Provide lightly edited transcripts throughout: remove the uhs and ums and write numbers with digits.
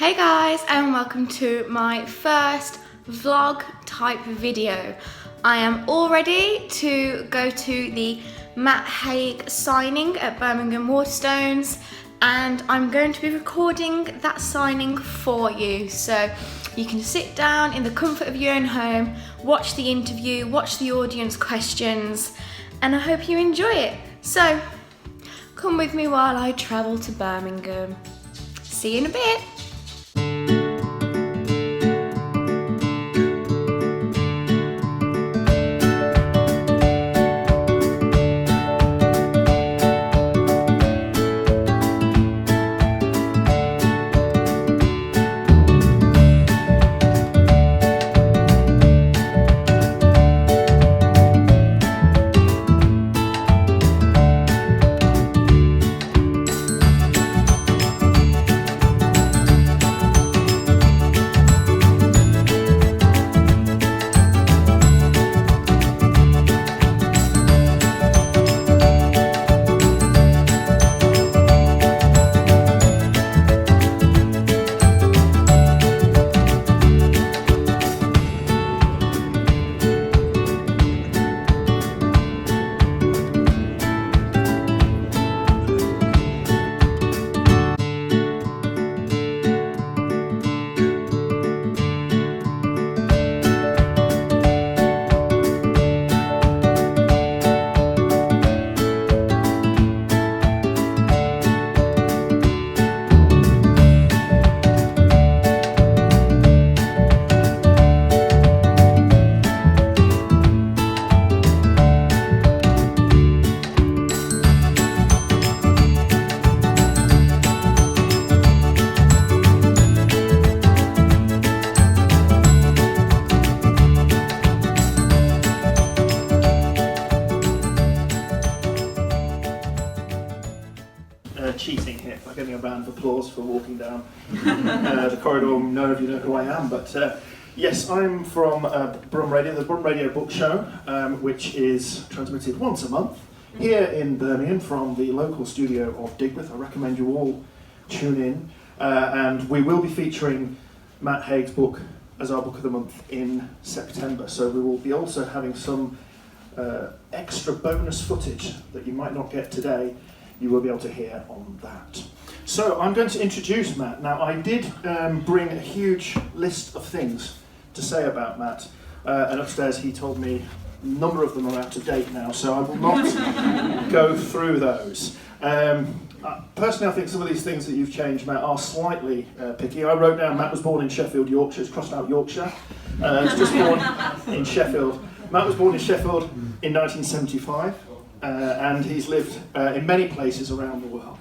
Hey guys, and welcome to my first vlog type video. I am all ready to go to the Matt Haig signing at Birmingham Waterstones, and I'm going to be recording that signing for you. So you can sit down in the comfort of your own home, watch the interview, watch the audience questions, and I hope you enjoy it. So come with me while I travel to Birmingham. See you in a bit. Cheating here by getting a round of applause for walking down the corridor. None of you know who I am, but yes, I'm from Brum Radio, the Brum Radio Book Show, which is transmitted once a month here in Birmingham from the local studio of Digworth. I recommend you all tune in, and we will be featuring Matt Haig's book as our book of the month in September, so we will be also having some extra bonus footage that you might not get today. You will be able to hear on that. So I'm going to introduce Matt. Now I did bring a huge list of things to say about Matt, and upstairs he told me a number of them are out of date now, so I will not go through those. Personally, I think some of these things that you've changed, Matt, are slightly picky. I wrote down Matt was born in Sheffield, Yorkshire. It's crossed out Yorkshire. He's just born in Sheffield. Matt was born in Sheffield in 1975. And he's lived in many places around the world.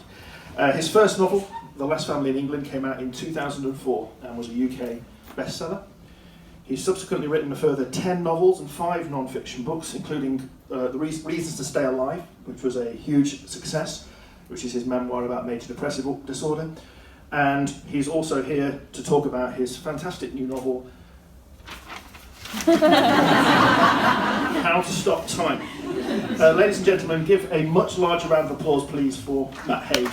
His first novel, The Last Family in England, came out in 2004 and was a UK bestseller. He's subsequently written a further 10 novels and 5 non-fiction books, including The Reasons to Stay Alive, which was a huge success, which is his memoir about major depressive disorder. And he's also here to talk about his fantastic new novel, How to Stop Time. Ladies and gentlemen, give a much larger round of applause, please, for Matt Haig.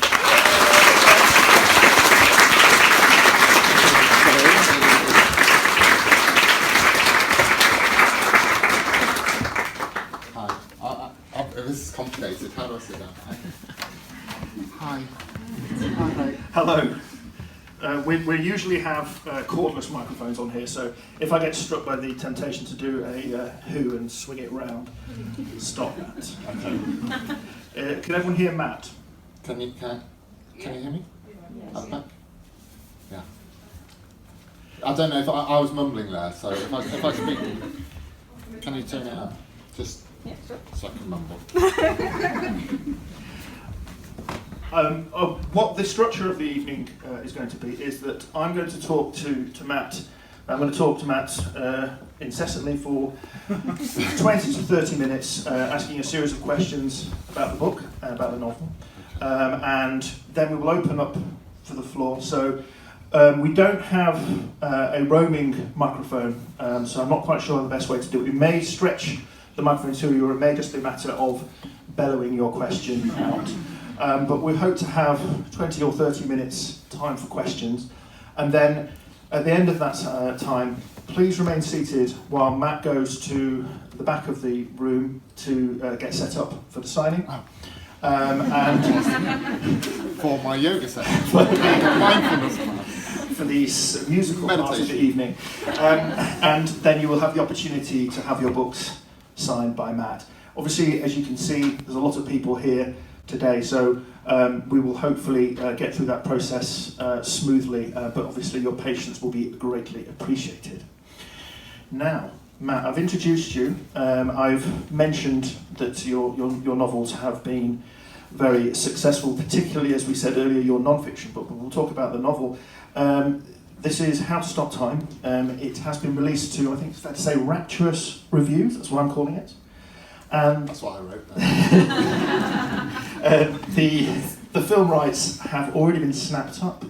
Hi. This is complicated. How do I sit down? Hi. Hello. We usually have cordless microphones on here, so if I get struck by the temptation to do a who and swing it round, stop that. Okay. Can everyone hear Matt? Can you hear me? Yes. At the back? Yeah. I don't know if I was mumbling there, so if I speak, can you turn it up? Just so I can mumble. What the structure of the evening is going to be is that I'm going to talk to Matt. I'm going to talk to Matt incessantly for 20 to 30 minutes, asking a series of questions about the book, about the novel, and then we will open up for the floor. So we don't have a roaming microphone, so I'm not quite sure the best way to do it. We may stretch the microphone to you, or it may just be a matter of bellowing your question out. But we hope to have 20 or 30 minutes time for questions. And then at the end of that time, please remain seated while Matt goes to the back of the room to get set up for the signing. Oh. And For my yoga session, mindfulness class. for the musical part of the Meditation. evening. And then you will have the opportunity to have your books signed by Matt. Obviously, as you can see, there's a lot of people here today, so we will hopefully get through that process smoothly, but obviously your patience will be greatly appreciated. Now, Matt, I've introduced you. I've mentioned that your novels have been very successful, particularly, as we said earlier, your non-fiction book, but we'll talk about the novel. This is How to Stop Time. It has been released to, I think it's fair to say, rapturous reviews, that's what I'm calling it. And That's what I wrote there. the film rights have already been snapped up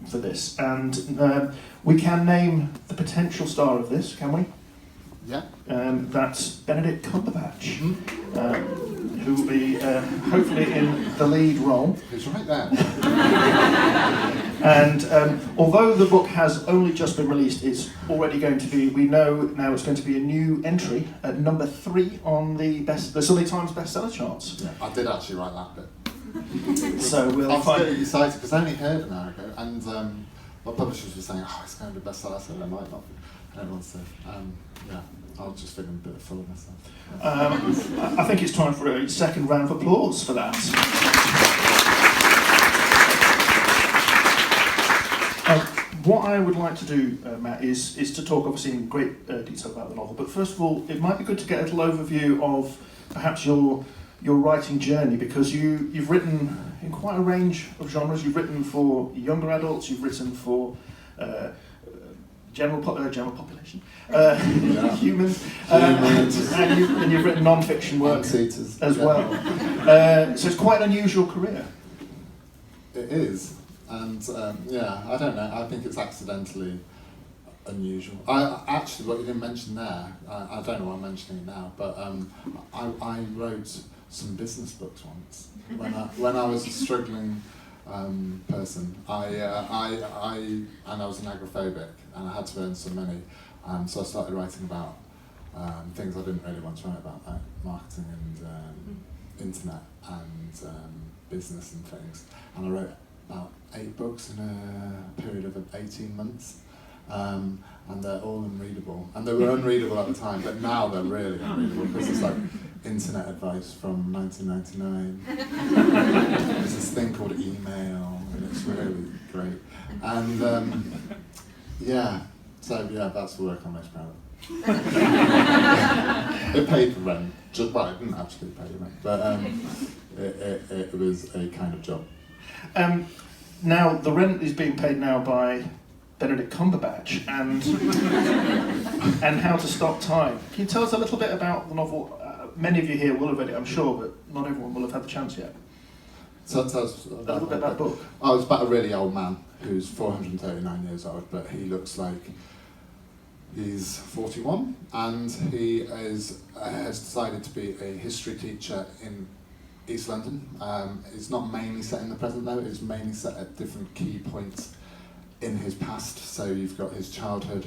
for this, and we can name the potential star of this, can we? Yeah. That's Benedict Cumberbatch, who will be hopefully in the lead role. It's right there. And although the book has only just been released, it's already going to be, we know now it's going to be a new entry at number 3 on the Sunday Times bestseller charts. Yeah, I did actually write that bit. So we'll I was find... getting excited because I only heard an hour ago, and my publishers were saying, "Oh, it's going to be a bestseller." I said, "It might not be." And everyone said, "Yeah, I was just feeling a bit full of myself." I think it's time for a second round of applause for that. What I would like to do, Matt, is to talk obviously in great detail about the novel, but first of all, it might be good to get a little overview of perhaps your writing journey, because you've written in quite a range of genres. You've written for younger adults, you've written for general population, humans, and you've written non-fiction work as well. So it's quite an unusual career. It is, and I don't know. I think it's accidentally unusual. Actually, what you didn't mention there, I don't know why I'm mentioning it now, but I wrote some business books once when I was a struggling person. I was an agoraphobic, and I had to earn some money, so I started writing about things I didn't really want to write about, like marketing and internet and business and things. And I wrote about 8 books in a period of 18 months. And they're all unreadable. And they were unreadable at the time, but now they're really unreadable because it's like internet advice from 1999. There's this thing called email, and it's really great. And that's the work I'm most proud of. It paid the rent. It didn't actually pay the rent, but it was a kind of job. Now, the rent is being paid now by Benedict Cumberbatch and How to Stop Time. Can you tell us a little bit about the novel? Many of you here will have read it, I'm sure, but not everyone will have had the chance yet. So tell us a little bit about the book. Oh, it's about a really old man who's 439 years old, but he looks like he's 41, and he has decided to be a history teacher in East London. It's not mainly set in the present though, it's mainly set at different key points in his past. So you've got his childhood,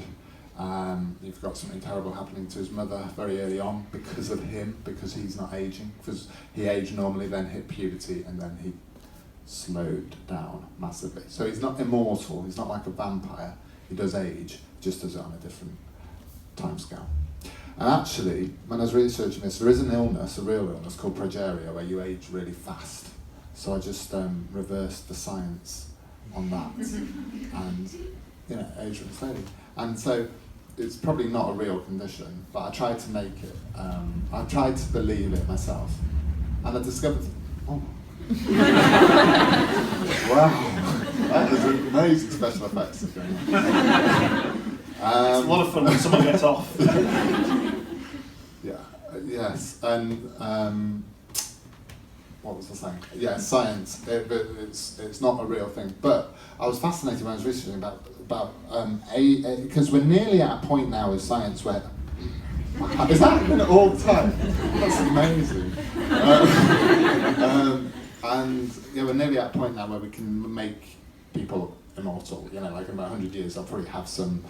you've got something terrible happening to his mother very early on because of him, because he's not aging, because he aged normally, then hit puberty, and then he slowed down massively. So he's not immortal, he's not like a vampire, he does age, just does it on a different timescale. And actually, when I was researching this, there is an illness, a real illness called progeria, where you age really fast. So I just reversed the science on that, and age really slowly. And so it's probably not a real condition, but I tried to make it. I tried to believe it myself, and I discovered. Oh. Wow, that is amazing special effects going on. It's a lot of fun when someone gets off. Yes, and what was I saying? Yeah, science. It's not a real thing, but I was fascinated when I was researching about because we're nearly at a point now with science where is that happening all the time? That's amazing. And we're nearly at a point now where we can make people immortal. You know, like in about 100 years, I'll probably have some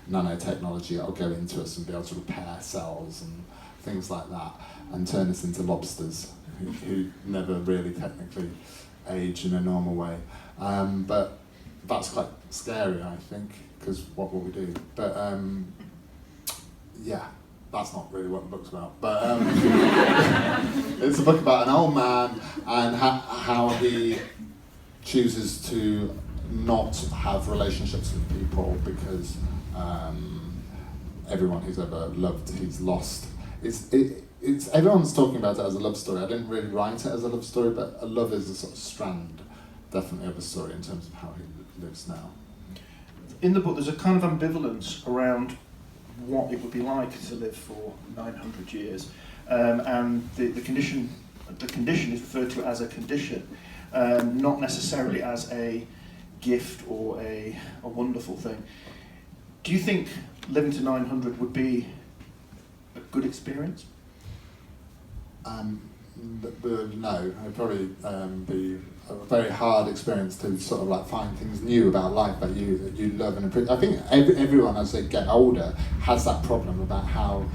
nanotechnology that'll go into us and be able to repair cells and things like that, and turn us into lobsters who never really technically age in a normal way. But that's quite scary, I think, because what will we do? But yeah, that's not really what the book's about. But it's a book about an old man and how he chooses to not have relationships with people because everyone he's ever loved, he's lost. It's everyone's talking about it as a love story. I didn't really write it as a love story, but a love is a sort of strand, definitely, of a story in terms of how he lives now. In the book, there's a kind of ambivalence around what it would be like to live for 900 years, and the condition is referred to as a condition, not necessarily as a gift or a wonderful thing. Do you think living to 900 would be a good experience? No, it'd probably be a very hard experience to sort of like find things new about life that you love and appreciate. I think everyone as they get older has that problem about how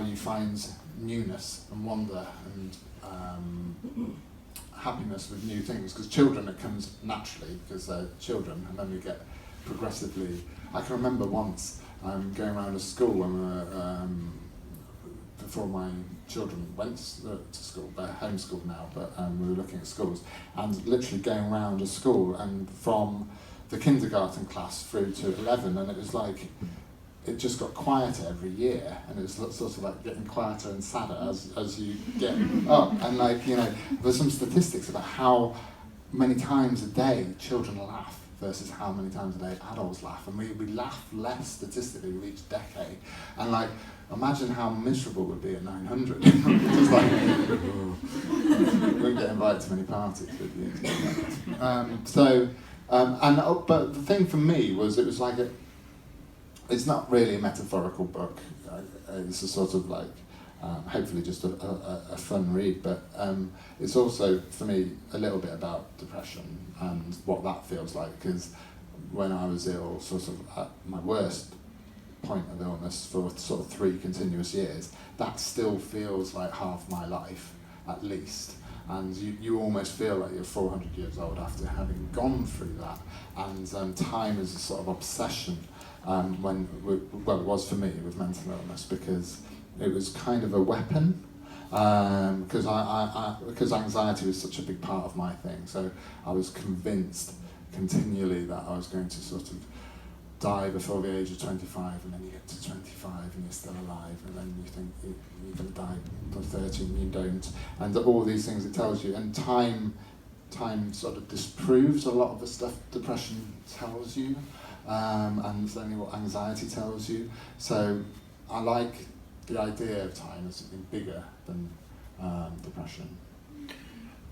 you find newness and wonder and happiness with new things. Because children, it comes naturally because they're children, and then we get progressively. I can remember once going around a school when we were before my children went to school. They're homeschooled now, but we were looking at schools and literally going around a school, and from the kindergarten class through to 11, and it was like it just got quieter every year, and it was sort of like getting quieter and sadder as you get up. And like, you know, there's some statistics about how many times a day children laugh versus how many times a day adults laugh, and we laugh less statistically with each decade. And like, imagine how miserable we'd be at 900. Just like, we wouldn't get invited to many parties, would you? But the thing for me was, it was like it's not really a metaphorical book. It's a sort of like, hopefully just a fun read, but it's also, for me, a little bit about depression and what that feels like, because when I was ill, sort of at my worst point of illness for sort of 3 continuous years, that still feels like half my life, at least. And you almost feel like you're 400 years old after having gone through that. And time is a sort of obsession, it was for me with mental illness, because it was kind of a weapon, because anxiety was such a big part of my thing. So I was convinced continually that I was going to sort of die before the age of 25, and then you get to 25 and you're still alive, and then you think you're going to die by 30 and you don't, and all these things it tells you. And time sort of disproves a lot of the stuff depression tells you, and it's only what anxiety tells you. So I like the idea of time as something bigger than depression.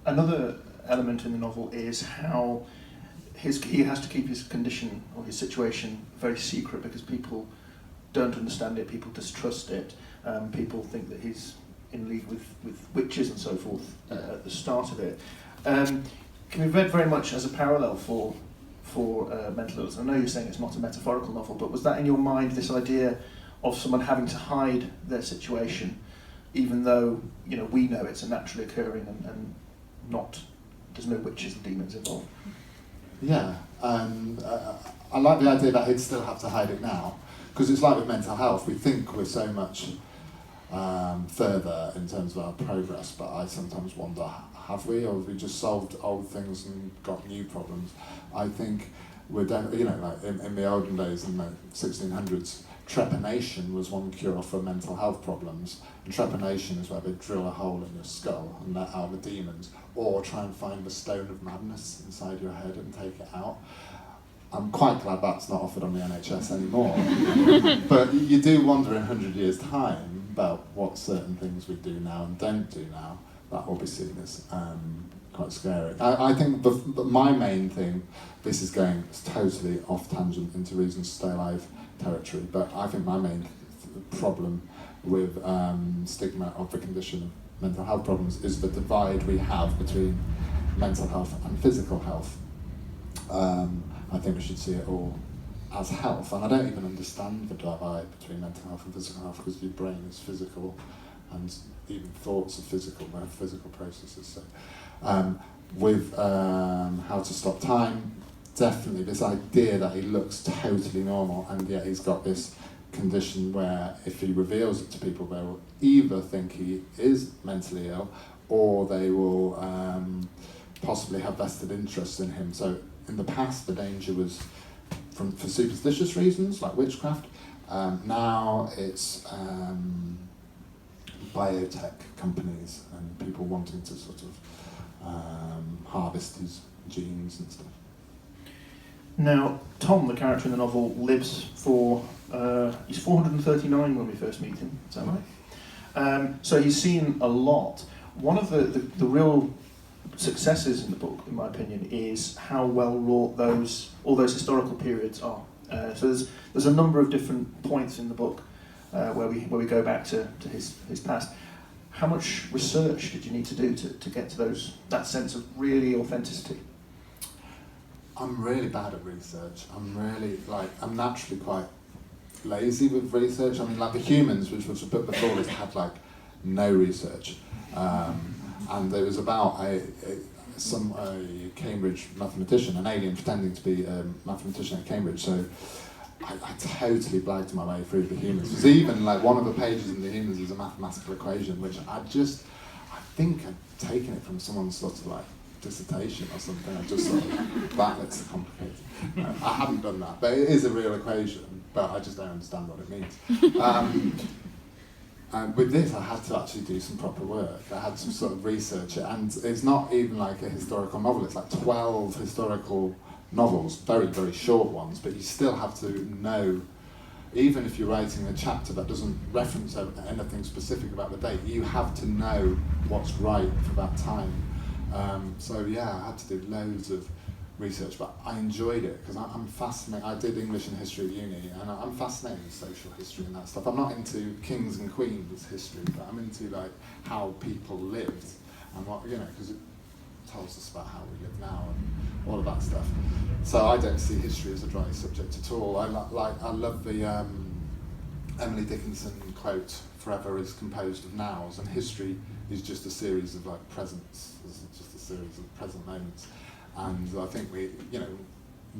Another element in the novel is how he has to keep his condition or his situation very secret, because people don't understand it, people distrust it, people think that he's in league with witches and so forth at the start of it. Can be read very much as a parallel for mental illness. I know you're saying it's not a metaphorical novel, but was that in your mind, this idea of someone having to hide their situation, even though, you know, we know it's a naturally occurring and not, there's no witches and demons involved? Yeah, I like the idea that he'd still have to hide it now, because it's like with mental health, we think we're so much further in terms of our progress, but I sometimes wonder, have we, or have we just solved old things and got new problems? I think we're, you know, like in the olden days, in the 1600s, trepanation was one cure for mental health problems. And trepanation is where they drill a hole in your skull and let out the demons, or try and find the stone of madness inside your head and take it out. I'm quite glad that's not offered on the NHS anymore. But you do wonder in 100 years' time about what certain things we do now and don't do now. That will be seen as quite scary. I think my main thing, this is going totally off tangent into Reasons to Stay Alive territory, but I think my main problem with stigma of the condition of mental health problems is the divide we have between mental health and physical health. I think we should see it all as health. And I don't even understand the divide between mental health and physical health, because your brain is physical and even thoughts are physical, they're physical processes. So with How to Stop Time, definitely this idea that he looks totally normal and yet he's got this condition where if he reveals it to people, they will either think he is mentally ill or they will possibly have vested interest in him. So in the past, the danger was for superstitious reasons, like witchcraft. Now it's biotech companies and people wanting to sort of harvest his genes and stuff. Now, Tom, the character in the novel, lives for, he's 439 when we first meet him, is that right? So he's seen a lot. One of the real successes in the book, in my opinion, is how well wrought all those historical periods are. So there's a number of different points in the book where we go back to his past. How much research did you need to do to get to that sense of really authenticity? I'm really bad at research. I'm naturally quite lazy with research. I mean, like The Humans, which was a book before this, had like no research. And it was about a Cambridge mathematician, an alien pretending to be a mathematician at Cambridge. So I totally blagged my way through The Humans. Because even like one of the pages in The Humans is a mathematical equation, which I think I'd taken it from someone's sort of like dissertation or something. I just thought, that looks complicated. I haven't done that, but it is a real equation, but I just don't understand what it means. And with this, I had to actually do some proper work. I had to sort of research it, and it's not even like a historical novel. It's like 12 historical novels, very, very short ones, but you still have to know, even if you're writing a chapter that doesn't reference anything specific about the date, you have to know what's right for that time. So yeah, I had to do loads of research, but I enjoyed it because I'm fascinated. I did English and history at uni, and I'm fascinated with social history and that stuff. I'm not into kings and queens history, but I'm into like how people lived and what, because it tells us about how we live now and all of that stuff. So I don't see history as a dry subject at all. I love the Emily Dickinson quote, "Forever is composed of nows," and history is just a series of like presents. It's just a series of present moments. And I think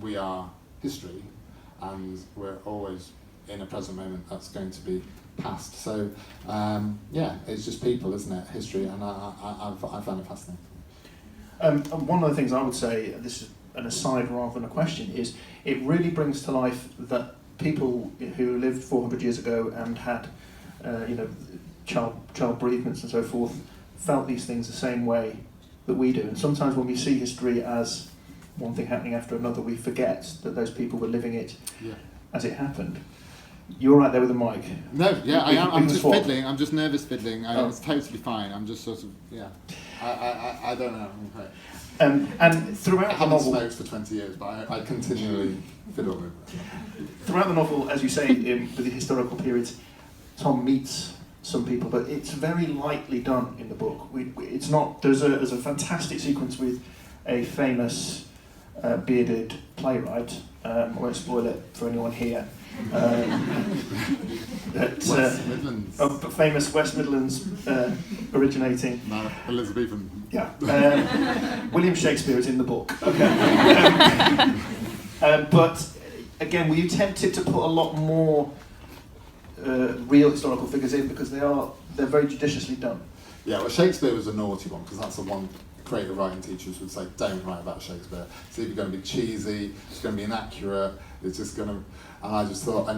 we are history, and we're always in a present moment that's going to be past. So it's just people, isn't it? History, and I find it fascinating. One of the things I would say, this is an aside rather than a question, is it really brings to life that people who lived 400 years ago and had child bereavements and so forth felt these things the same way that we do. And sometimes when we see history as one thing happening after another, we forget that those people were living it as it happened. You're right there with the mic. No, yeah, I am. I'm just fiddling. I'm just nervous fiddling. It's totally fine. I'm just sort of, I don't know. Okay. And throughout I the haven't novel, smoked for 20 years, but I continually fiddle with it. Throughout the novel, as you say, with the historical periods, Tom meets some people, but it's very lightly done in the book. It's not. There's a fantastic sequence with a famous bearded playwright. I won't spoil it for anyone here. West Midlands. Famous West Midlands originating. No, Elizabethan. Yeah. William Shakespeare is in the book. Okay. But again, were you tempted to put a lot more real historical figures in, because they're very judiciously done? Yeah, well, Shakespeare was a naughty one, because that's the one creative writing teachers would say, don't write about Shakespeare. It's either going to be cheesy, it's going to be inaccurate, it's just going to... And I just thought, I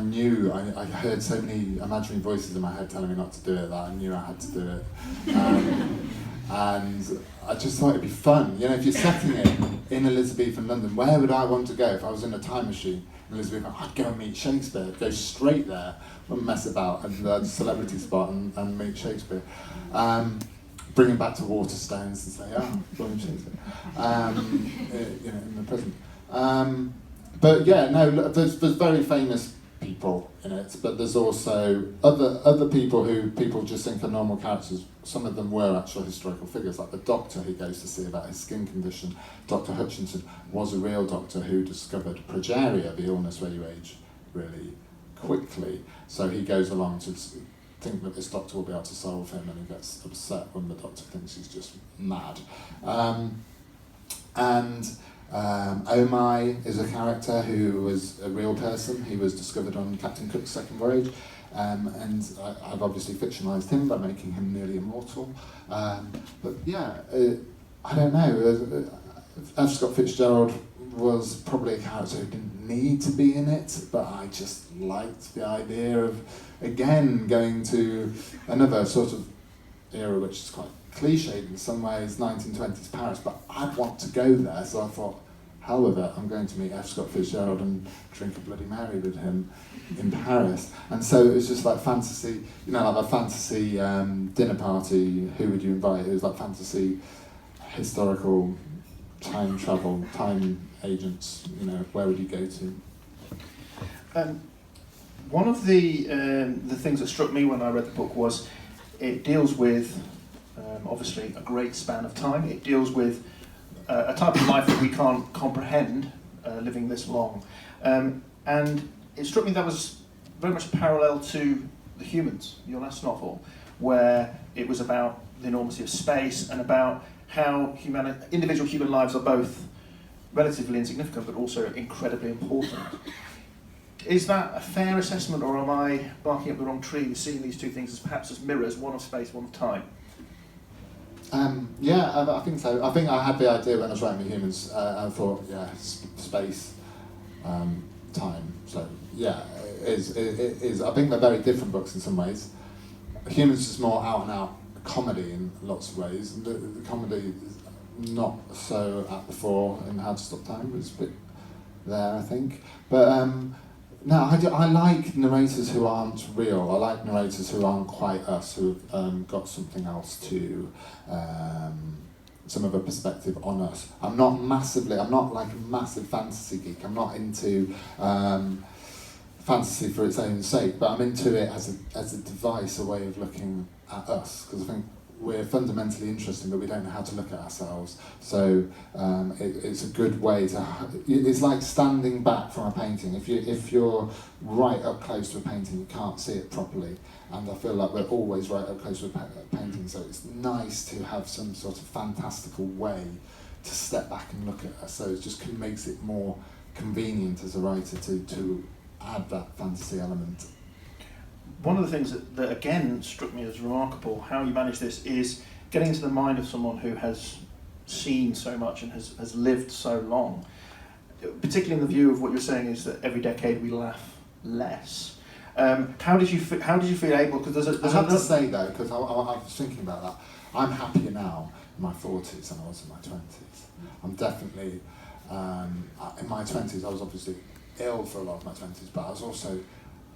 heard so many imaginary voices in my head telling me not to do it, that I knew I had to do it. And I just thought it'd be fun. If you're setting it in Elizabethan London, where would I want to go if I was in a time machine? Elizabeth, I'd go and meet Shakespeare, go straight there, wouldn't mess about and the celebrity spot and meet Shakespeare. Bring him back to Waterstones and say, William Shakespeare, in the present. But yeah, no, there's very famous people people in it, but there's also other people who people just think are normal characters. Some of them were actual historical figures, like the doctor he goes to see about his skin condition. Dr. Hutchinson was a real doctor who discovered progeria, the illness where you age really quickly. So he goes along to think that this doctor will be able to solve him, and he gets upset when the doctor thinks he's just mad. Oh My is a character who was a real person. He was discovered on Captain Cook's second voyage, and I've obviously fictionalised him by making him nearly immortal. But yeah, I don't know. F. Scott Fitzgerald was probably a character who didn't need to be in it, but I just liked the idea of, again, going to another sort of era which is quite cliched in some ways, 1920s Paris, but I'd want to go there, so I thought, hell with it, I'm going to meet F. Scott Fitzgerald and drink a Bloody Mary with him in Paris. And so it was just like fantasy, like a fantasy dinner party. Who would you invite? It was like fantasy, historical, time travel, time agents, where would you go to? One of the things that struck me when I read the book was it deals with, obviously, a great span of time. It deals with a type of life that we can't comprehend living this long. And it struck me that was very much parallel to The Humans, your last novel, where it was about the enormity of space and about how individual human lives are both relatively insignificant but also incredibly important. Is that a fair assessment, or am I barking up the wrong tree with seeing these two things as perhaps as mirrors, one of space, one of time? Yeah, I think so. I think I had the idea when I was writing The Humans, I thought, space, time. So, yeah, it is. I think they're very different books in some ways. Humans is more out-and-out comedy in lots of ways. The comedy is not so at the fore in How to Stop Time. It's a bit there, I think. But no, I like narrators who aren't real. I like narrators who aren't quite us, who've got something else to, some of a perspective on us. I'm not like a massive fantasy geek. I'm not into fantasy for its own sake, but I'm into it as a device, a way of looking at us, because I think we're fundamentally interesting, but we don't know how to look at ourselves. So it's a good way to. It's like standing back from a painting. If you're right up close to a painting, you can't see it properly. And I feel like we're always right up close to a painting. So it's nice to have some sort of fantastical way to step back and look at us. So it just makes it more convenient as a writer to add that fantasy element. One of the things that again struck me as remarkable, how you manage this, is getting into the mind of someone who has seen so much and has lived so long. Particularly in the view of what you're saying is that every decade we laugh less. How did you feel able? Because I have to say though, because I was thinking about that. I'm happier now in my 40s than I was in my 20s. I'm definitely in my 20s. I was obviously ill for a lot of my 20s, but I was also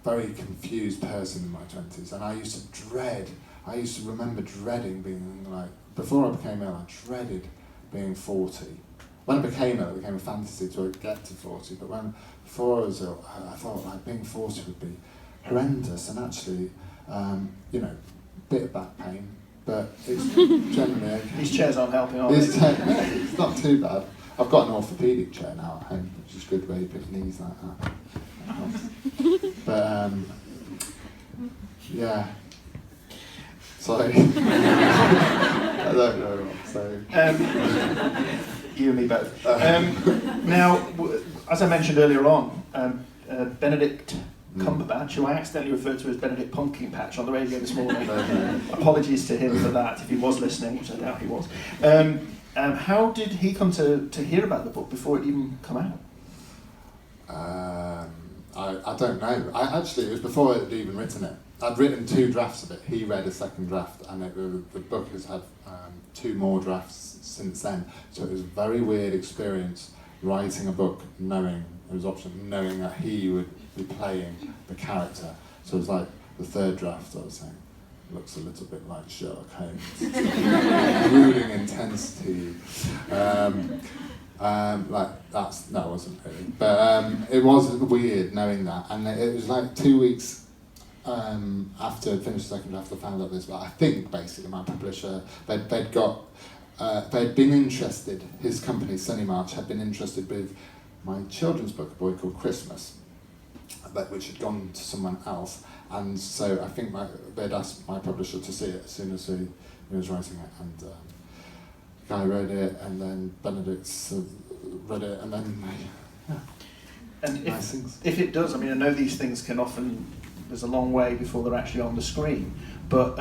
very confused person in my 20s, and I used to remember dreading being like, before I became ill, I dreaded being 40. When I became ill, it became a fantasy to get to 40, but before I was ill, I thought like being 40 would be horrendous, and actually, bit of back pain, but it's generally okay. These chairs aren't helping, are they? It's not too bad. I've got an orthopaedic chair now at home, which is good where you put your knees like that. But yeah. Sorry. I don't know what to say. You and me both. Now, as I mentioned earlier on, Benedict Cumberbatch, who I accidentally referred to as Benedict Pumpkin Patch on the radio this morning. Apologies to him for that, if he was listening, which I doubt he was. How did he come to hear about the book before it even come out? I don't know. It was before I'd even written it. I'd written 2 drafts of it. He read a second draft, and the book has had 2 more drafts since then. So it was a very weird experience writing a book, knowing that he would be playing the character. So it was like the 3rd draft. I was saying, looks a little bit like Sherlock Holmes, brooding intensity. It wasn't really, but it was weird knowing that, and it was like 2 weeks after I finished the second draft I found out this, but I think basically my publisher, they'd been interested, his company Sunny March had been interested with my children's book, A Boy Called Christmas, which had gone to someone else, and so I think they'd asked my publisher to see it as soon as he was writing it, and Guy read it, and then Benedict read it, and then And nice things. if it does, I mean, I know these things can often, there's a long way before they're actually on the screen, but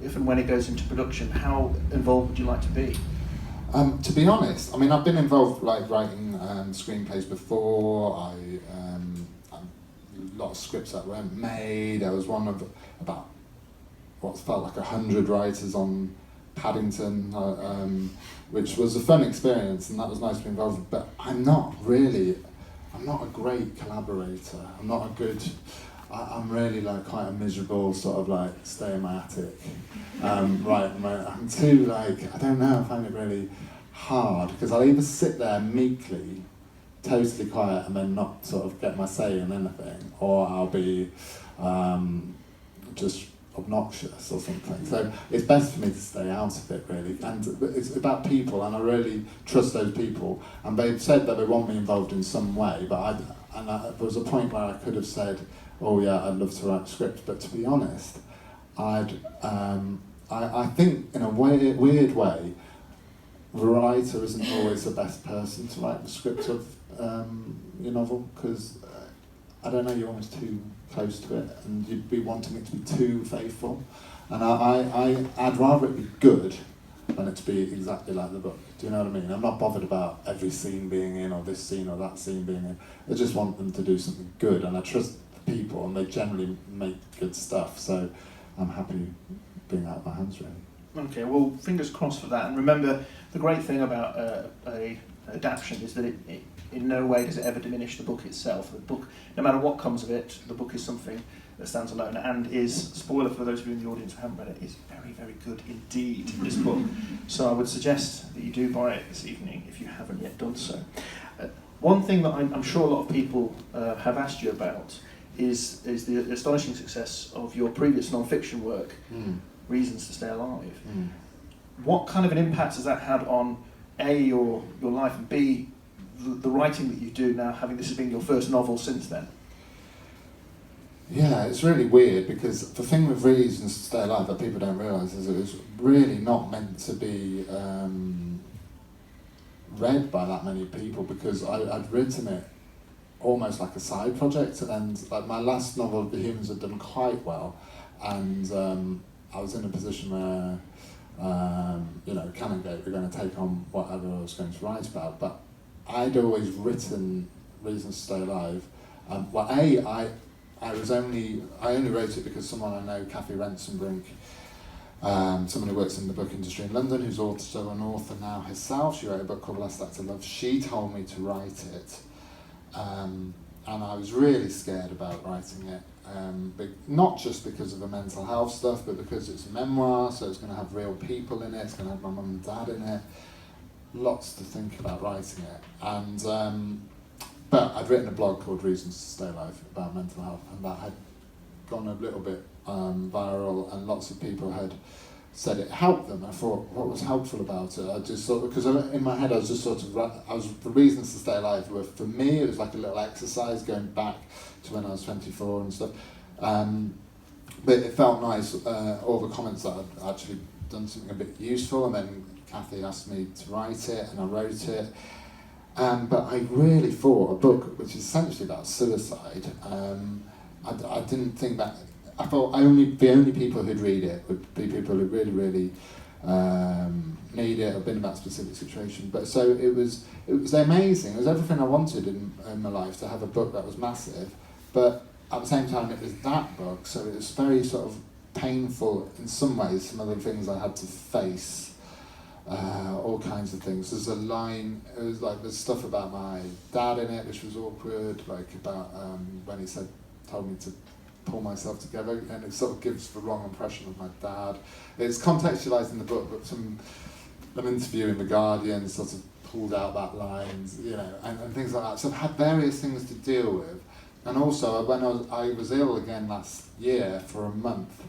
if and when it goes into production, how involved would you like to be? To be honest, I mean, I've been involved like writing screenplays before. A lot of scripts that weren't made. I was one of about what felt like 100 writers on Paddington, which was a fun experience, and that was nice to be involved with. But I'm not a great collaborator. I'm really like quite a miserable sort of like stay in my attic. I'm too like, I don't know, I find it really hard because I'll either sit there meekly, totally quiet, and then not sort of get my say in anything, or I'll be just obnoxious or something. So it's best for me to stay out of it really, and it's about people, and I really trust those people, and they've said that they want me involved in some way, but there was a point where I could have said, oh yeah, I'd love to write scripts, but to be honest, I think in a weird way, the writer isn't always the best person to write the script of your novel, because I don't know, you're almost too close to it, and you'd be wanting it to be too faithful, and I'd rather it be good than it to be exactly like the book. Do you know what I mean? I'm not bothered about every scene being in, or this scene or that scene being in. I just want them to do something good, and I trust the people, and they generally make good stuff, so I'm happy being out of my hands really. Okay, well, fingers crossed for that, and remember, the great thing about a adaptation is that it in no way does it ever diminish the book itself. The book, no matter what comes of it, the book is something that stands alone and is, spoiler for those of you in the audience who haven't read it, is very, very good indeed, this book. So I would suggest that you do buy it this evening if you haven't yet done so. One thing that I'm sure a lot of people have asked you about is the astonishing success of your previous non-fiction work, Reasons to Stay Alive. What kind of an impact has that had on A, your life, and B, the writing that you do now, having this as being your first novel since then? Yeah, it's really weird, because the thing with Reasons to Stay Alive that people don't realise is it was really not meant to be read by that many people, because I'd written it almost like a side project, and like my last novel, The Humans, had done quite well, and I was in a position where Canongate were going to take on whatever I was going to write about, but I'd always written Reasons to Stay Alive. I only wrote it because someone I know, Kathy Rensenbrink, someone who works in the book industry in London, who's also an author now herself. She wrote a book called Last Act of Love. She told me to write it, and I was really scared about writing it, but not just because of the mental health stuff, but because it's a memoir, so it's going to have real people in it, it's going to have my mum and dad in it, lots to think about writing it, and but I'd written a blog called Reasons to Stay Alive about mental health, and that had gone a little bit viral, and lots of people had said it helped them. I thought, what was helpful about it? I just thought, because in my head I was just sort of, the Reasons to Stay Alive were, for me, it was like a little exercise going back to when I was 24 and stuff. But it felt nice, all the comments that I'd actually done something a bit useful, and then Kathy asked me to write it, and I wrote it. But I really thought a book which is essentially about suicide, I didn't think that, I thought the only people who'd read it would be people who really, really need it or been in that specific situation. But so it was amazing. It was everything I wanted in my life, to have a book that was massive. But at the same time, it was that book, so it was very sort of painful in some ways, some of the things I had to face, all kinds of things. There's a line, it was like, there's stuff about my dad in it, which was awkward, like about when he told me to pull myself together, and it sort of gives the wrong impression of my dad. It's contextualised in the book, but an interview in The Guardian sort of pulled out that line, you know, and things like that. So I've had various things to deal with. And also, when I was ill again last year for a month,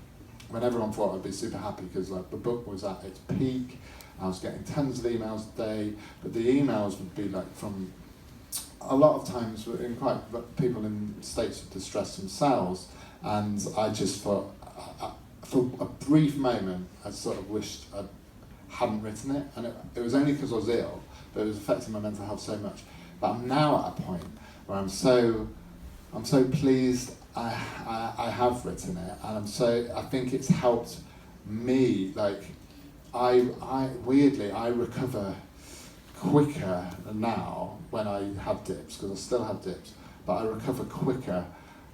when everyone thought I'd be super happy because like the book was at its peak, I was getting tons of emails a day, but the emails would be like from a lot of times in quite people in states of distress themselves, and I just thought, for a brief moment, I sort of wished I hadn't written it, and it was only because I was ill, but it was affecting my mental health so much. But I'm now at a point where I'm so pleased I have written it, and I think it's helped me, like, I weirdly, I recover quicker now when I have dips, because I still have dips, but I recover quicker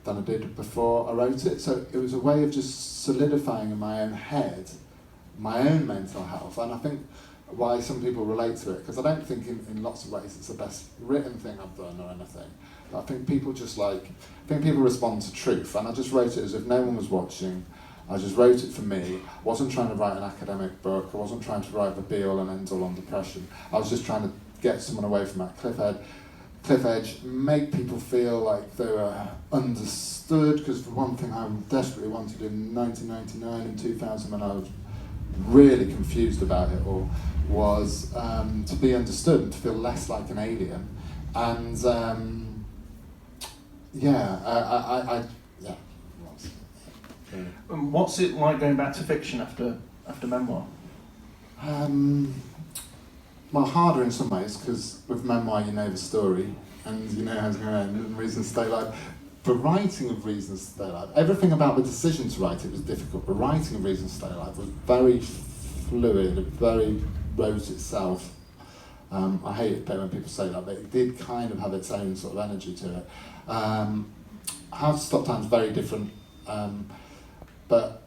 than I did before I wrote it. So it was a way of just solidifying in my own head my own mental health, and I think why some people relate to it, because I don't think in lots of ways it's the best written thing I've done or anything, but I think people people respond to truth, and I just wrote it as if no one was watching. I just wrote it for me. I wasn't trying to write an academic book. I wasn't trying to write the be-all and end-all on depression. I was just trying to get someone away from that cliff edge, make people feel like they were understood, because for one thing I desperately wanted in 1999 and 2000, when I was really confused about it all, was to be understood and to feel less like an alien. And And what's it like going back to fiction after memoir? Well, harder in some ways, because with memoir you know the story and you know how it's going to end, and Reasons to Stay Alive. The writing of Reasons to Stay Alive, everything about the decision to write it was difficult. The writing of Reasons to Stay Alive was very fluid, it very wrote itself. I hate it when people say that, but it did kind of have its own sort of energy to it. How to Stop Time is very different, but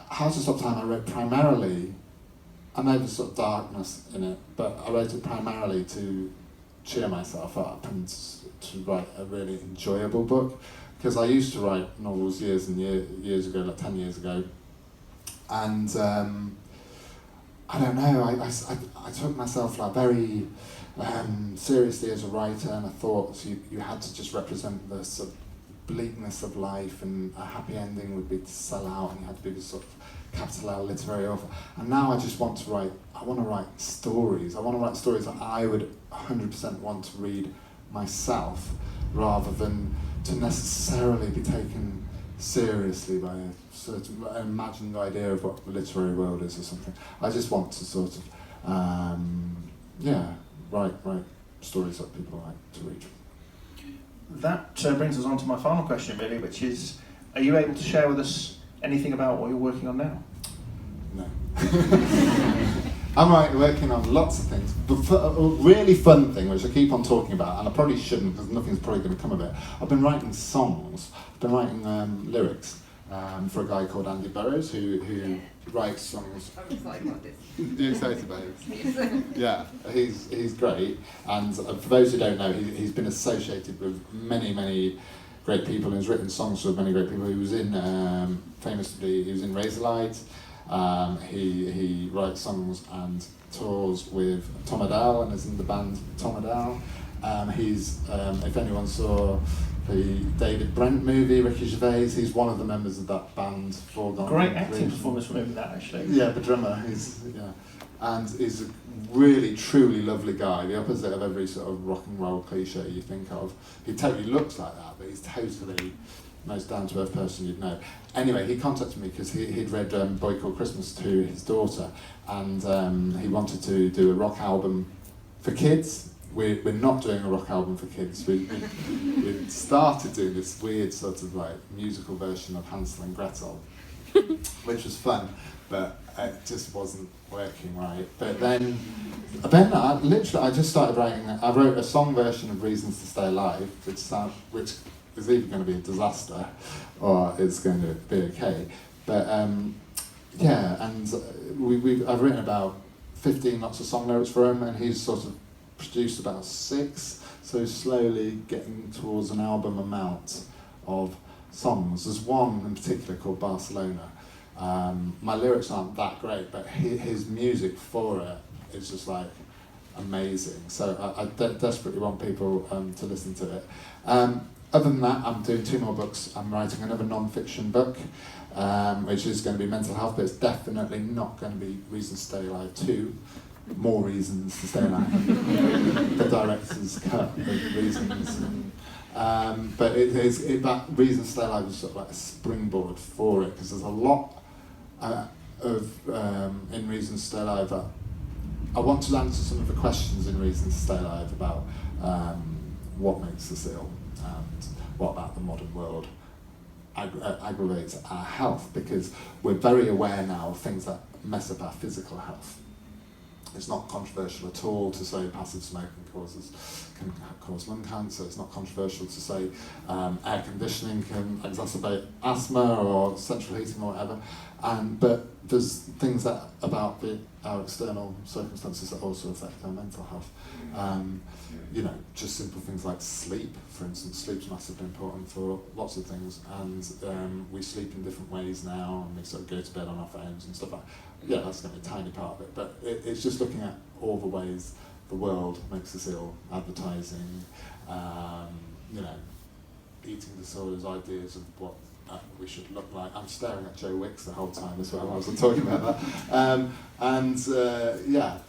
How to Stop Time I wrote primarily, I know there's sort of darkness in it, but I wrote it primarily to cheer myself up and to write a really enjoyable book, because I used to write novels years ago, like 10 years ago, and I don't know, I took myself like very seriously as a writer, and I thought you had to just represent the sort of bleakness of life, and a happy ending would be to sell out, and you had to be this sort of capital L literary author. And now I just want to write stories. I want to write stories that I would 100% want to read myself, rather than to necessarily be taken seriously by a sort of an imagined idea of what the literary world is or something. I just want to sort of, write stories that people like to read. That brings us on to my final question, really, which is, are you able to share with us anything about what you're working on now? No. I'm working on lots of things. But a really fun thing, which I keep on talking about, and I probably shouldn't, because nothing's probably going to come of it. I've been writing songs. I've been writing lyrics for a guy called Andy Burrows, who writes songs. I was like, what is? You're excited about it? Yeah, he's great. And for those who don't know, he's been associated with many great people, and he's written songs for many great people. He was in, famously, he was in Razorlight. He writes songs and tours with Tom Adele, and is in the band Tom Adele. He's, if anyone saw the David Brent movie, Ricky Gervais, he's one of the members of that band. Great acting performance from him in that, actually. Yeah, the drummer, and he's a really, truly lovely guy, the opposite of every sort of rock and roll cliche you think of. He totally looks like that, but he's totally the most down-to-earth person you'd know. Anyway, he contacted me because he'd read Boy Called Christmas to his daughter, and he wanted to do a rock album for kids. We're not doing a rock album for kids. We started doing this weird sort of like musical version of Hansel and Gretel, which was fun, but it just wasn't working right. But then I just started writing. I wrote a song version of Reasons to Stay Alive, which is either going to be a disaster or it's going to be okay. But I've written about 15 lots of song lyrics for him, and he's sort of produced about 6, so slowly getting towards an album amount of songs. There's one in particular called Barcelona. My lyrics aren't that great, but his music for it is just like amazing. So I desperately want people to listen to it. Other than that, I'm doing 2 more books. I'm writing another non-fiction book, which is going to be mental health, but it's definitely not going to be Reasons to Stay Alive 2. More reasons to stay alive. The director's cut of reasons. But that Reasons to Stay Alive is sort of like a springboard for it, because there's a lot in Reasons to Stay Alive that I want to answer some of the questions in Reasons to Stay Alive about what makes us ill and what about the modern world aggravates our health, because we're very aware now of things that mess up our physical health. It's not controversial at all to say passive smoking can cause lung cancer. It's not controversial to say air conditioning can exacerbate asthma or central heating or whatever. But there's things about our external circumstances that also affect our mental health. Just simple things like sleep, for instance. Sleep's massively important for lots of things, and we sleep in different ways now, and we sort of go to bed on our phones and stuff like that. Yeah, that's going to be a tiny part of it, but it's just looking at all the ways the world makes us ill. Advertising, eating disorders, ideas of what we should look like. I'm staring at Joe Wicks the whole time as well. I was talking about that.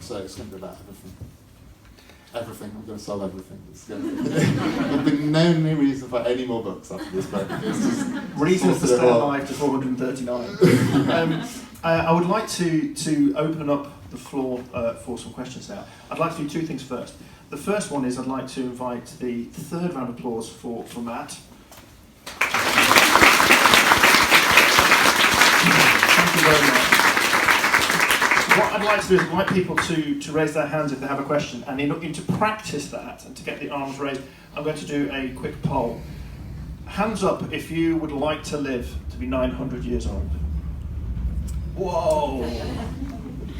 So it's going to be about everything. Everything. I'm going to solve everything. There'll be no new reason for any more books after this book. Reasons to Stay Alive to 439. I would like to open up the floor for some questions now. I'd like to do 2 things first. The first one is I'd like to invite the 3rd round of applause for Matt. Thank you very much. What I'd like to do is invite people to raise their hands if they have a question, and to practice that and to get the arms raised, I'm going to do a quick poll. Hands up if you would like to live to be 900 years old. Whoa!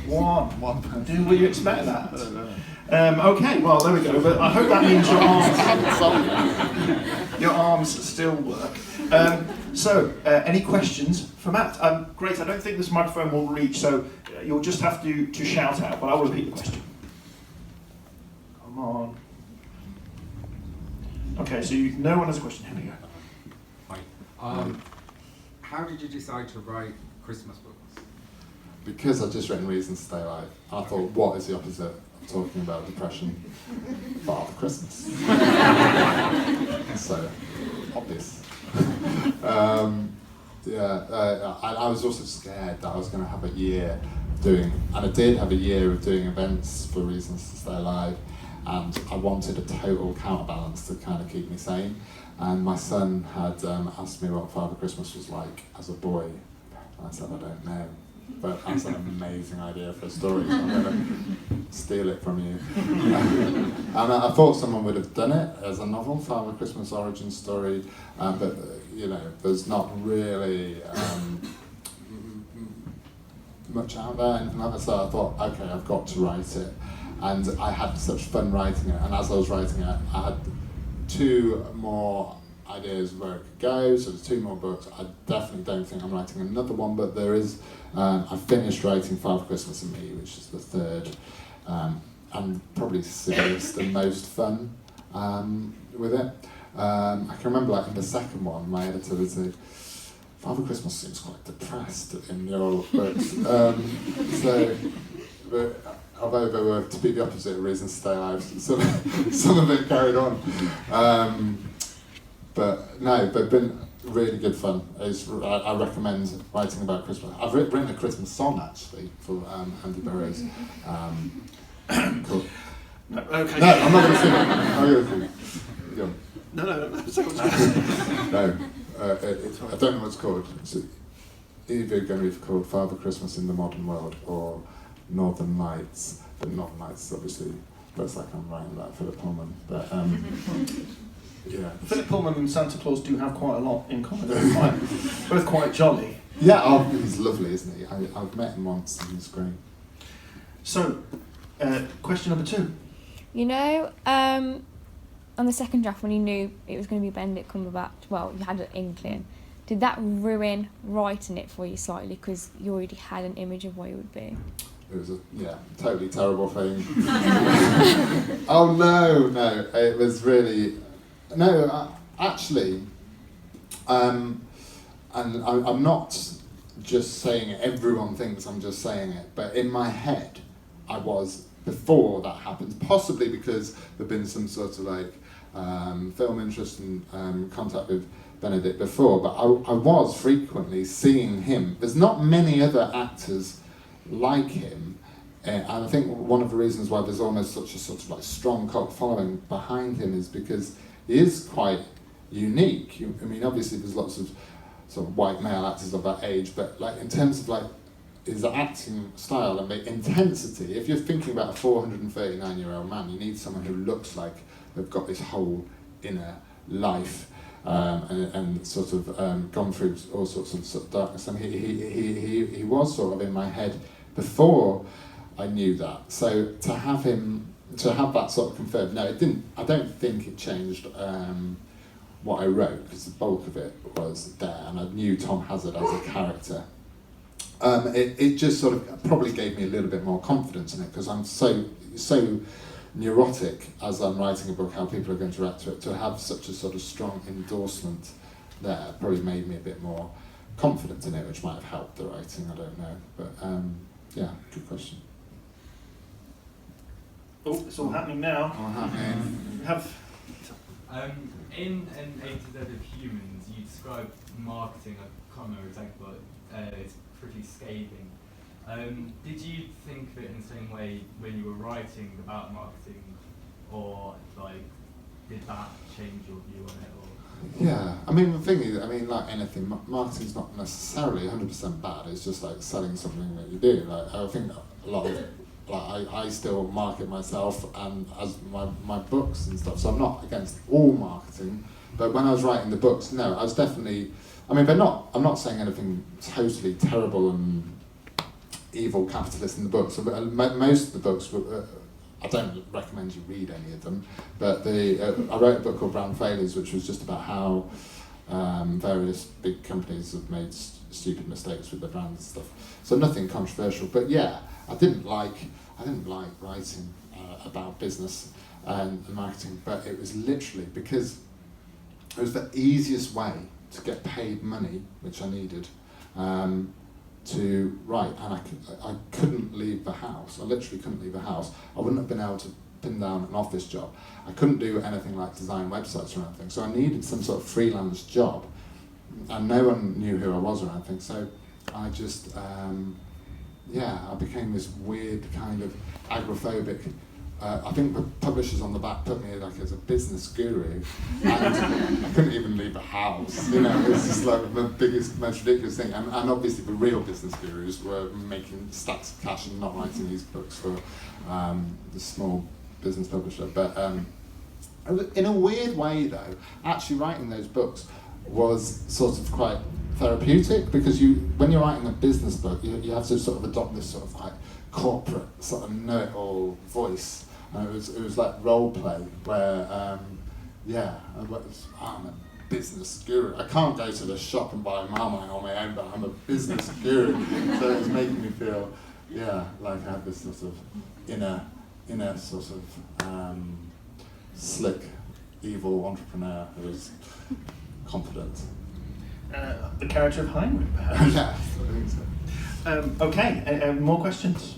1. Will you expect that? I don't know. Okay, well there we go. But I hope that means your arms still work. Any questions for Matt? Great. I don't think this microphone will reach, so you'll just have to shout out. But I will repeat the question. Come on. Okay, so no one has a question. Here we go. Hi. How did you decide to write Christmas books? Because I've just written Reasons to Stay Alive. I thought, what is the opposite of talking about depression? Father Christmas. So, obvious. I was also scared that I was going to have a year and I did have a year of doing events for Reasons to Stay Alive, and I wanted a total counterbalance to kind of keep me sane. And my son had asked me what Father Christmas was like as a boy, and I said, I don't know. But that's an amazing idea for a story, so I'm going to steal it from you. And I thought someone would have done it as a novel, Father Christmas origin story, but there's not really much out there, anything like that. So I thought, okay, I've got to write it, and I had such fun writing it. And as I was writing it, I had 2 more ideas where it could go, so there's 2 more books. I definitely don't think I'm writing another one, but there is. I finished writing Father Christmas and Me, which is the 3rd, and probably silliest and most fun with it. I can remember, like in the 2nd one, my editor would say, Father Christmas seems quite depressed in your books. Although they were to be the opposite of Reasons to Stay Alive, some of it carried on. But they've been really good fun. I recommend writing about Christmas. I've written a Christmas song actually for Andy Burroughs. Cool. No, okay. No, I'm not going to sing it. I'm going to sing it. Go on. No. No. I don't know what it's called. It's either going to be called Father Christmas in the Modern World or Northern Lights. But Northern Lights is obviously looks like I'm writing about Philip Pullman. But yeah. Philip Pullman and Santa Claus do have quite a lot in common. They're both quite jolly. Yeah, he's lovely, isn't he? I've met him once and he's great. So, question number 2. On the 2nd draft, when you knew it was going to be Benedict Cumberbatch, well, you had an inkling. Did that ruin writing it for you slightly because you already had an image of what it would be? It was a totally terrible thing. Oh no, it was really actually, and I'm not just saying it. Everyone thinks I'm just saying it, but in my head, I was before that happened. Possibly because there'd been some sort of like film interest and contact with Benedict before, but I was frequently seeing him. There's not many other actors like him, and I think one of the reasons why there's almost such a sort of like strong cult following behind him is because he is quite unique. I mean, obviously there's lots of sort of white male actors of that age, but like in terms of like his acting style and the intensity, if you're thinking about a 439-year-old man, you need someone who looks like they've got this whole inner life. And sort of gone through all sorts of darkness, and he was sort of in my head before I knew that. So to have that sort of confirmed, no, it didn't. I don't think it changed what I wrote, because the bulk of it was there, and I knew Tom Hazard as a character. It just sort of probably gave me a little bit more confidence in it, because I'm so neurotic as I'm writing a book, how people are going to react to it. To have such a sort of strong endorsement there probably made me a bit more confident in it, which might have helped the writing, I don't know. But yeah, good question. Oh, it's all happening now. In an A to Z of Humans, you describe marketing, I can't remember exactly, but it's pretty scathing. Did you think of it in the same way when you were writing about marketing, or like did that change your view on it? Or? Yeah, I mean the thing is, like anything, marketing's not necessarily 100% bad. It's just like selling something that you do. Like I think a lot of I still market myself and as my books and stuff. So I'm not against all marketing, but when I was writing the books, no, I was definitely. I'm not saying anything totally terrible and evil capitalist in the books. So, most of the books were, I don't recommend you read any of them, but I wrote a book called Brand Failures, which was just about how various big companies have made stupid mistakes with their brands and stuff. So nothing controversial, but yeah, I didn't like writing about business and marketing, but it was literally because it was the easiest way to get paid money, which I needed, to write, and I couldn't leave the house. I literally couldn't leave the house. I wouldn't have been able to pin down an office job. I couldn't do anything like design websites or anything, so I needed some sort of freelance job, and no one knew who I was or anything, so I just, I became this weird kind of agoraphobic. I think the publishers on the back put me like as a business guru, and I couldn't even leave the house. It's just like the biggest, most ridiculous thing. And obviously the real business gurus were making stacks of cash and not writing these books for the small business publisher. But in a weird way though, actually writing those books was sort of quite therapeutic, because when you're writing a business book, you have to sort of adopt this sort of like corporate sort of know-it-all voice. And it was like role play where, I'm a business guru. I can't go to the shop and buy Marmite on my own, but I'm a business guru. So it was making me feel, like I had this sort of inner sort of slick, evil entrepreneur who was confident. The character of Heinrich, perhaps? Yeah, I think so. Okay, more questions?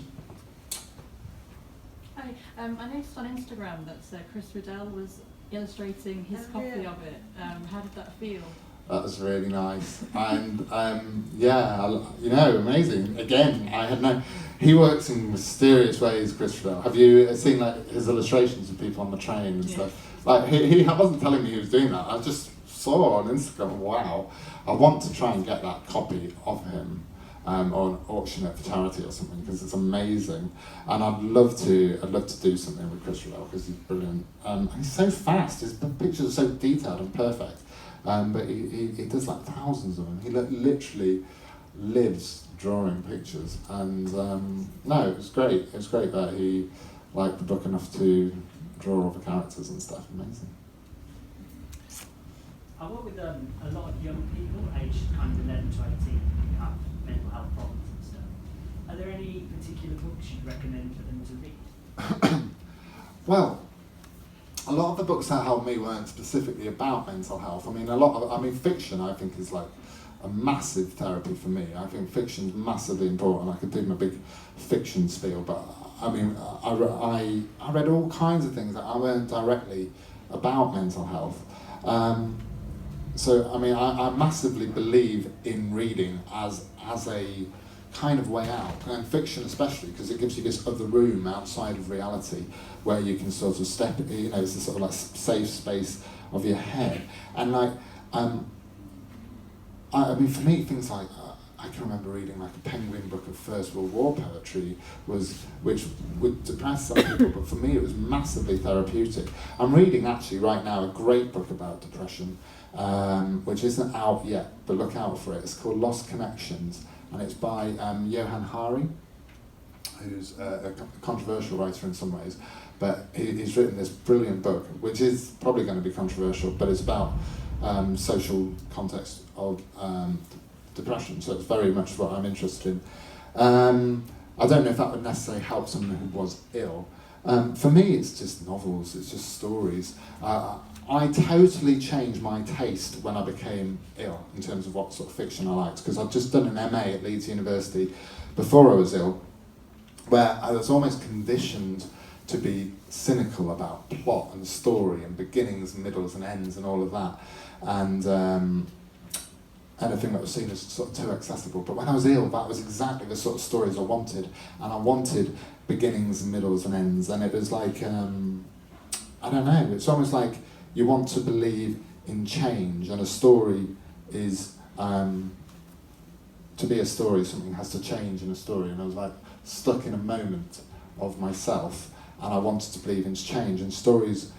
Hi, I noticed on Instagram that Chris Riddell was illustrating his copy of it. How did that feel? That was really nice, and amazing. Again, he works in mysterious ways, Chris Riddell. Have you seen like his illustrations of people on the train and stuff? Like he wasn't telling me he was doing that. I just saw on Instagram, wow, I want to try and get that copy of him. Or auction it for charity or something, because it's amazing, and I'd love to do something with Chris Riddell because he's brilliant. And he's so fast. His pictures are so detailed and perfect. But he does like thousands of them. He literally lives drawing pictures. And it was great. It was great that he liked the book enough to draw all the characters and stuff. Amazing. I work with a lot of young people aged kind of 11 to 18 who have mental health problems and stuff. Are there any particular books you'd recommend for them to read? Well, a lot of the books that helped me weren't specifically about mental health. I mean, fiction I think is like a massive therapy for me. I think fiction's massively important. I could do my big fiction spiel, but I mean, I read all kinds of things that weren't directly about mental health. So I mean, I massively believe in reading as a kind of way out, and fiction especially, because it gives you this other room outside of reality where you can sort of step, you know, it's a sort of like safe space of your head. And like, I mean, for me, things like, I can remember reading like a Penguin book of First World War poetry, which would depress some people, but for me it was massively therapeutic. I'm reading actually right now a great book about depression, which isn't out yet, but look out for it. It's called Lost Connections, and it's by Johan Hari, who's a controversial writer in some ways, but he's written this brilliant book, which is probably going to be controversial, but it's about social context of depression, so it's very much what I'm interested in. I don't know if that would necessarily help someone who was ill. For me, it's just novels, it's just stories. I totally changed my taste when I became ill in terms of what sort of fiction I liked, because I'd just done an MA at Leeds University before I was ill, where I was almost conditioned to be cynical about plot and story and beginnings, middles and ends and all of that, and anything that was seen as sort of too accessible. But when I was ill, that was exactly the sort of stories I wanted, and I wanted beginnings, middles and ends, and it was like, I don't know, it's almost like you want to believe in change, and a story is, to be a story, something has to change in a story, and I was like stuck in a moment of myself, and I wanted to believe in change, and stories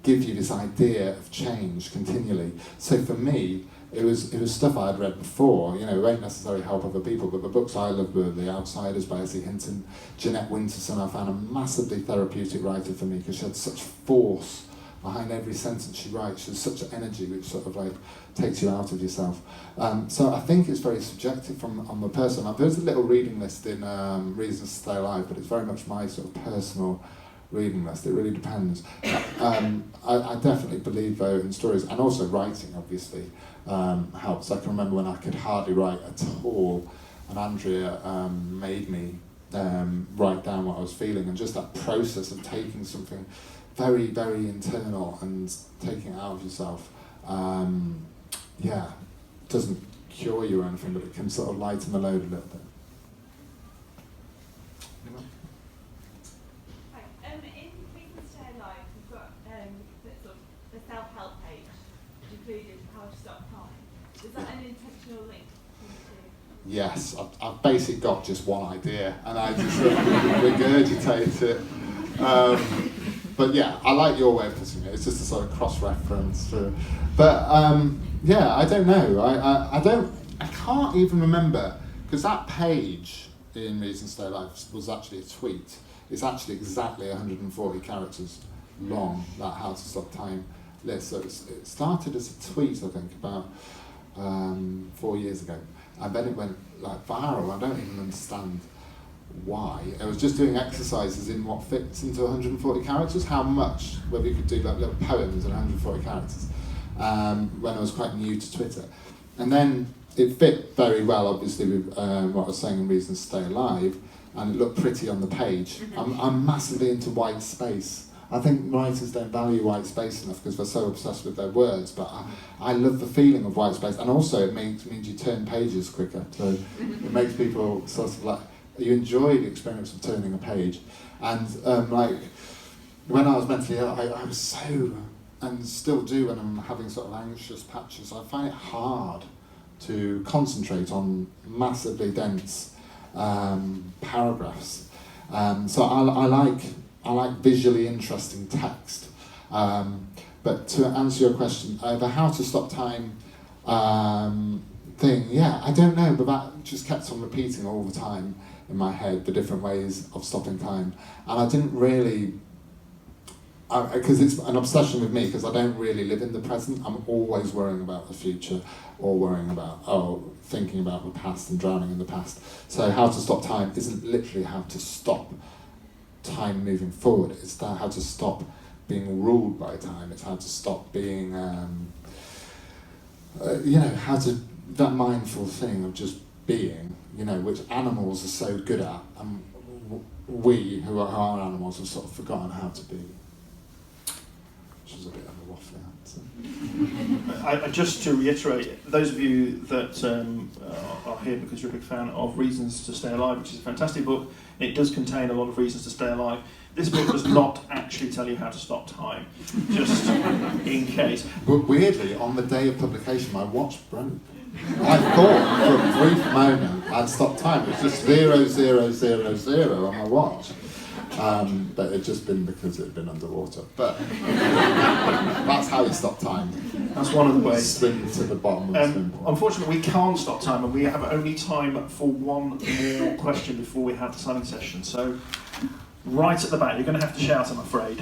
give you this idea of change continually. So for me, it was stuff I had read before. You know, it won't necessarily help other people, but the books I loved were The Outsiders by S.E. Hinton. Jeanette Winterson I found a massively therapeutic writer for me, because she had such force behind every sentence she writes. She has such energy which sort of like takes you out of yourself. So I think it's very subjective on the person. There's a little reading list in Reasons to Stay Alive, but it's very much my sort of personal reading list. It really depends. I definitely believe though in stories, and also writing obviously helps. I can remember when I could hardly write at all, and Andrea made me write down what I was feeling, and just that process of taking something very, very internal and taking it out of yourself, doesn't cure you or anything, but it can sort of lighten the load a little bit. Is that an intentional link? Yes, I've basically got just one idea, and I just sort of regurgitate it. But yeah, I like your way of putting it. It's just a sort of cross-reference. But I don't know. I can't even remember, because that page in Reasons to Stay Alive was actually a tweet. It's actually exactly 140 characters long, that How to Stop Time list. So it started as a tweet, I think, about 4 years ago, and then it went like viral. I don't even understand why. I was just doing exercises in what fits into 140 characters, how much, whether you could do like little poems in 140 characters, when I was quite new to Twitter. And then it fit very well, obviously, with what I was saying in Reasons to Stay Alive, and it looked pretty on the page. Mm-hmm. I'm massively into white space. I think writers don't value white space enough because they're so obsessed with their words, but I love the feeling of white space, and also it means you turn pages quicker, so it makes people sort of like, you enjoy the experience of turning a page. And like, when I was mentally ill, I was so, and still do when I'm having sort of anxious patches, I find it hard to concentrate on massively dense paragraphs. So I like visually interesting text. But to answer your question, the How to Stop Time thing, I don't know, but that just kept on repeating all the time in my head, the different ways of stopping time. And I didn't really because it's an obsession with me, because I don't really live in the present. I'm always worrying about the future, or thinking about the past and drowning in the past. So how to stop time isn't literally how to stop time moving forward. It's how to stop being ruled by time. It's how to stop being, that mindful thing of just being, which animals are so good at, and we, who are animals, have sort of forgotten how to be. Which is a bit of a waffling answer. Just to reiterate, those of you that are here because you're a big fan of Reasons to Stay Alive, which is a fantastic book, it does contain a lot of reasons to stay alive. This book does not actually tell you how to stop time, just in case. But weirdly, on the day of publication, I watched Brent. I thought for a brief moment I'd stopped time. It was just 0000 on my watch. But it had just been because it had been underwater. But that's how you stop time. That's one of the ways. Swim to the bottom of the swim pool. Unfortunately, we can't stop time, and we have only time for one more question before we have the signing session. So, right at the back, you're going to have to shout, I'm afraid.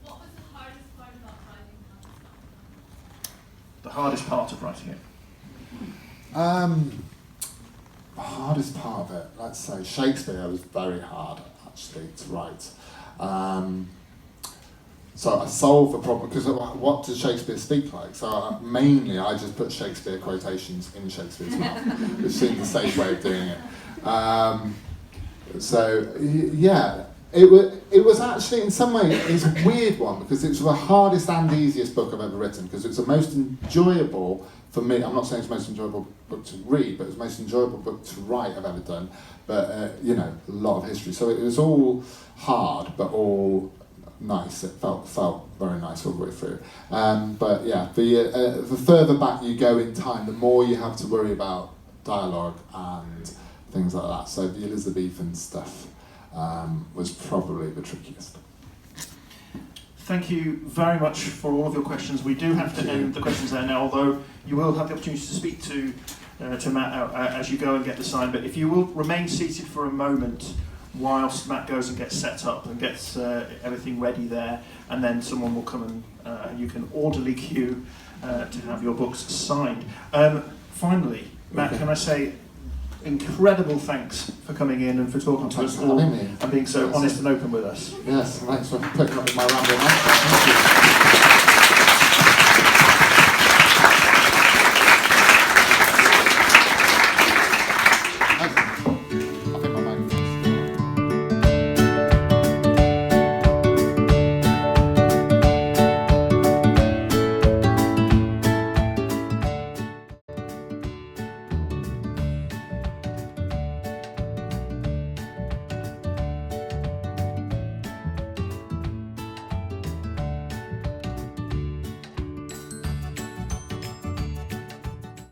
What was the hardest part about writing How to Stop? The hardest part of writing it. The hardest part of it, let's say, Shakespeare was very hard, actually, to write. So I solved the problem, because what does Shakespeare speak like? So mainly I just put Shakespeare quotations in Shakespeare's mouth, which seemed the safe way of doing it. It was actually, in some way, it's a weird one, because it's the hardest and easiest book I've ever written, because it's the most enjoyable for me. I'm not saying it's the most enjoyable book to read, but it's the most enjoyable book to write I've ever done. But, a lot of history. So it was all hard, but all nice. It felt very nice all the way through. But yeah, the further back you go in time, the more you have to worry about dialogue and things like that. So the Elizabethan stuff was probably the trickiest. Thank you very much for all of your questions. We do have to end the questions there now, although you will have the opportunity to speak to Matt as you go and get the sign. But if you will remain seated for a moment whilst Matt goes and gets set up and gets everything ready there, and then someone will come and you can orderly queue to have your books signed. Finally, Matt, can I say incredible thanks for coming in and for talking to us all and being so honest and open with us. Yes, thanks for putting up with my rambling answers. Thank you.